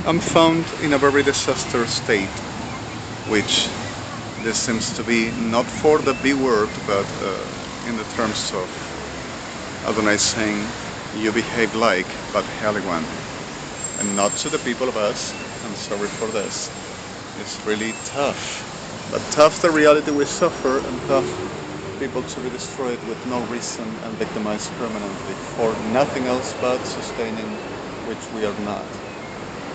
I'm found in a very disaster state, which this seems to be not for the B word, but in the terms of Adonai saying, you behave like, but holy one, and not to the people of us. I'm sorry for this. It's really tough, but tough the reality we suffer, and tough people to be destroyed with no reason and victimized permanently for nothing else but sustaining which we are not.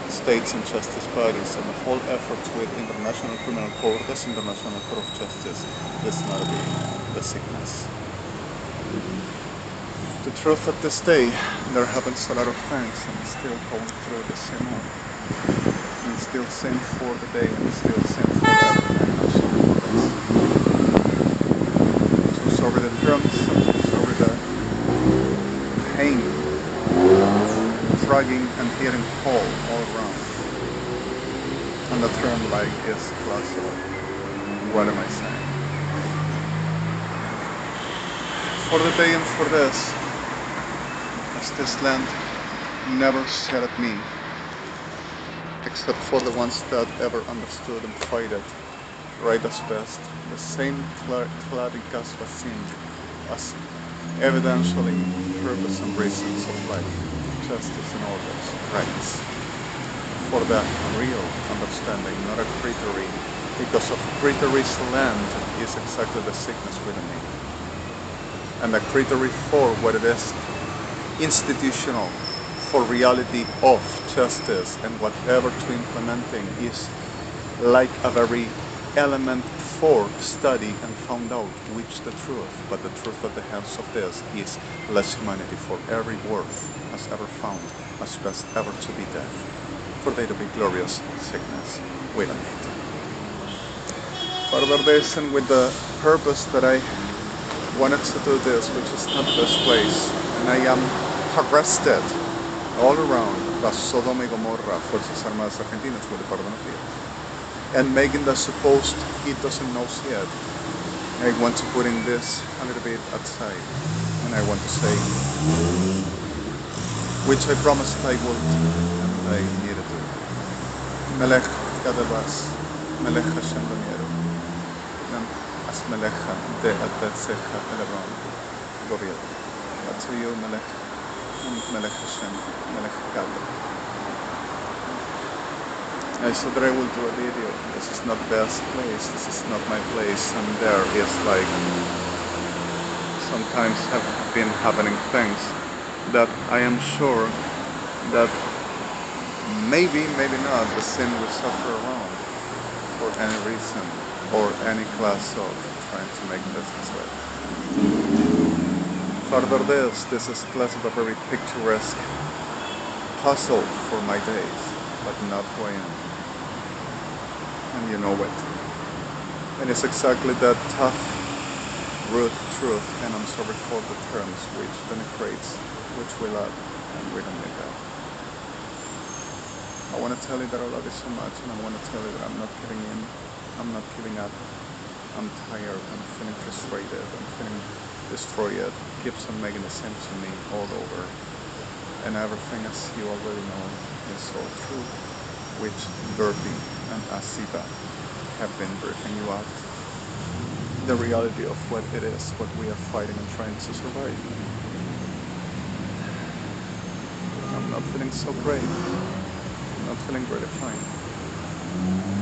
States and justice parties and the whole efforts with International Criminal Court as International Court of Justice is not be the sickness. The truth of this day, there happens a lot of things and still going through the same old. And still same for the day and still same forever. I'm so sorry the drums, I'm so sorry the pain, dragging and hitting cold all around. And the term like is classical. What am I saying? For the day and for this, as this land never said at me, except for the ones that ever understood and fight it, right as best, the same claritas vaccine as evidentially purpose and reasons of life, justice and orders, rights. For that real understanding, not a creaturey, because of creatury's land is exactly the sickness within me. And a creaturey for what it is, institutional, for reality of justice and whatever to implementing is like a very element for study and found out which the truth, but the truth at the hands of this is less humanity for every worth has ever found, as best ever to be death, for they to be glorious sickness. We don't need to. Further this and with the purpose that I wanted to do this, which is not this place, and I am arrested all around the Sodoma y Gomorrah Fuerzas Armadas Argentinas with the Buenos Aires, and making the supposed he doesn't know yet. I want to put in this a little bit outside, and I want to say, which I promised I would, and I needed to. Melech Gadabas, Melech'ha Shem Daniero, as Melech'ha de Atetzecha Elevon, Gobierno. But to you, Melech, Melech Hashem, Melech Gadol. I said that I will do a video. This is not best place, this is not my place, and there is like, sometimes have been happening things that I am sure that maybe not the sin we suffer around for any reason or any class of trying to make business with. Further this is less of a very picturesque puzzle for my days, but not who I am. And you know it. And it's exactly that tough, rude truth, and I'm sorry for the terms, which denigrates, which we love, and we don't need that. I want to tell you that I love you so much, and I want to tell you that I'm not giving in, I'm not giving up. I'm tired, I'm feeling frustrated, I'm feeling destroyed. Keeps on making the same to me all over. And everything, as you already know, is so true, which Bertie and Asiba have been briefing you out. The reality of what it is, what we are fighting and trying to survive. I'm not feeling so great. I'm not feeling really fine.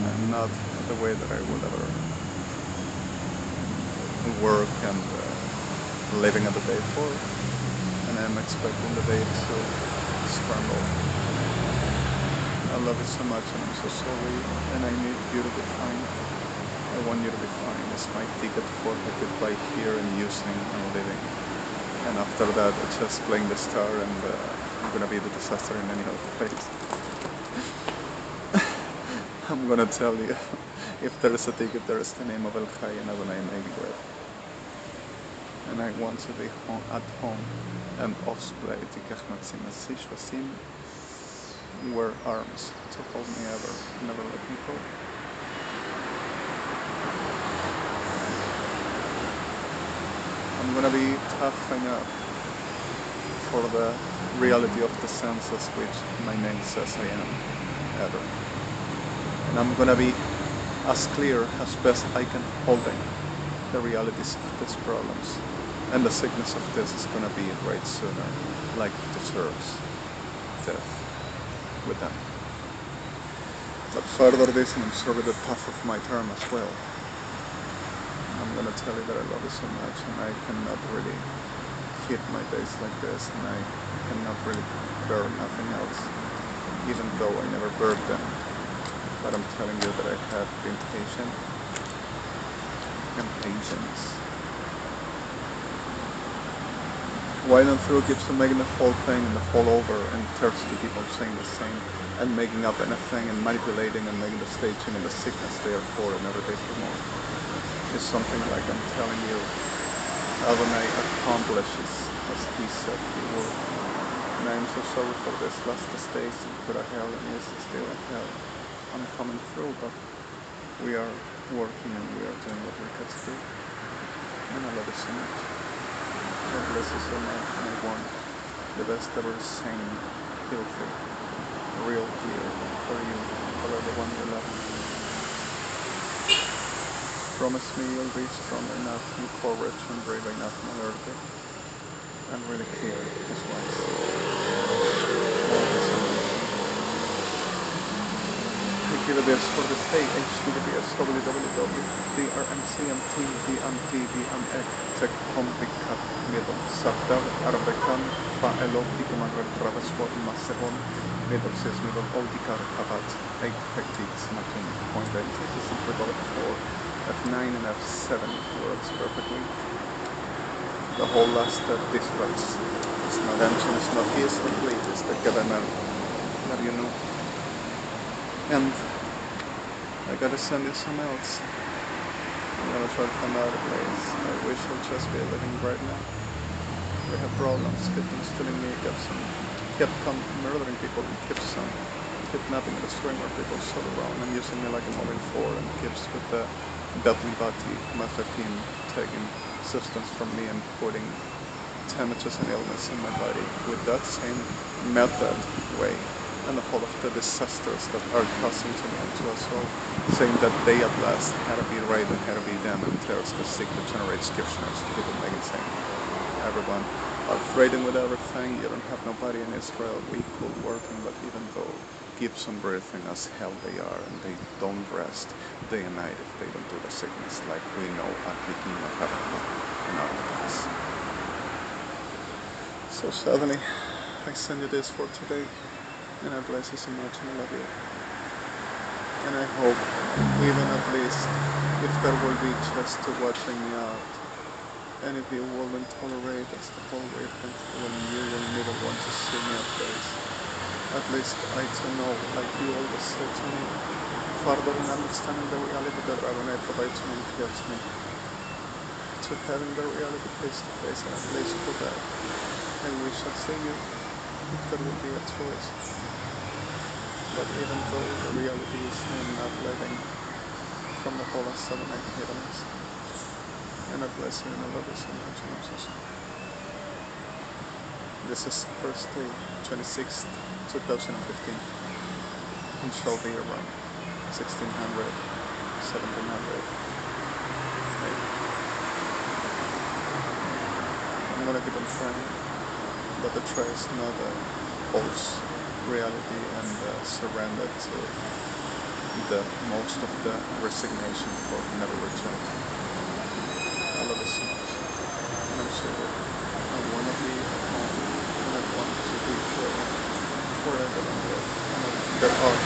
I'm not the way that I would ever work and living at the day for, and I'm expecting the day to scramble. I love you so much, and I'm so sorry, and I need you to be fine. I want you to be fine. It's my ticket for the goodbye here and using and living. And after that, it's just playing the star, and I'm gonna be the disaster in any other place. I'm gonna tell you, if there is a ticket, there is the name of El Chai and Adonai maybe with. And I want to be at home and osplay Tikach Maxim Asish Vasim wear arms to hold me ever, never let me go. I'm gonna be tough enough for the reality of the senses which my name says I am. ever. And I'm gonna be as clear as best I can holding the realities of these problems. And the sickness of this is gonna be right sooner, like it deserves death with them. But further this, and I'm sorry the path of my term as well. I'm gonna tell you that I love you so much, and I cannot really keep my days like this, and I cannot really bear nothing else, even though I never burned them. But I'm telling you that I have been patient and patience. Why don't through keeps on making the whole thing and the whole over and thirsty people saying the same and making up anything and manipulating and making the staging and the sickness there for and every day for more. It's something like I'm telling you, Adonai accomplishes as he said he would. And I'm so sorry for this last stage and put a hell and is still a hell. I'm coming through, but we are working and we are doing what we can do. And I love you so much. God bless you so much, and I want the best ever sane, healthy, real year for you, for everyone you love. Promise me you'll be strong enough and courage and brave enough and alerted and really clear as wise. I give this for this day, HTTPS www.drmcmt.dmt.ek Tech Complicat Middle Sabdav Arbekan Faelov Dikumagal Traveswat Masehon Middle Sis Middle Oldikar Kabat 8 Hectics Matin Point 8 is equivalent for F9 and F7 works perfectly. The whole last distracts. It's not engine, it's not his complete, it's the government that you know. And I gotta send you some else. I'm gonna try to find out a place. I wish I'd just be living right now. We have problems, kept on stealing me, kept on murdering people, and keeps on kidnapping and destroying our people all around and using me like a mobile phone, and keeps with the Batman Bati Mafatin taking substance from me and putting damages and illness in my body with that same method way. And the whole of the disasters that are causing to me and to us all, saying that they at last had to be right and had to be them, and there's the sick that generates Kirchners to people making saying, everyone are fighting with everything, you don't have nobody in Israel, we could working, but even though keeps on breathing as hell they are, and they don't rest day and night if they don't do the sickness like we know at Likim and Harakma and our lives. So sadly, I send you this for today. And I bless you so much and I love you. And I hope, even at least, if there will be just to watching me out, and if you wouldn't tolerate us the whole way from when you will never want to see me at least. At least I to know, like you always said to me, further in understanding the reality that Adonai provides me and gives me, to having the reality face to face, and at least for that, I wish I'd see you, if there would be a choice. But even though the reality is I'm not living from the whole of 7 8 heavens. And I bless you and I love you so much, and I'm so sorry. This is Thursday, 26th, 2015, and shall be around 1600, 1700. I'm gonna keep on trying, but the try is not a false reality and surrender to the most of the resignation for never return. I love you so much, and I'm sorry. I want to be home, and I want to be here forever and ever. And there are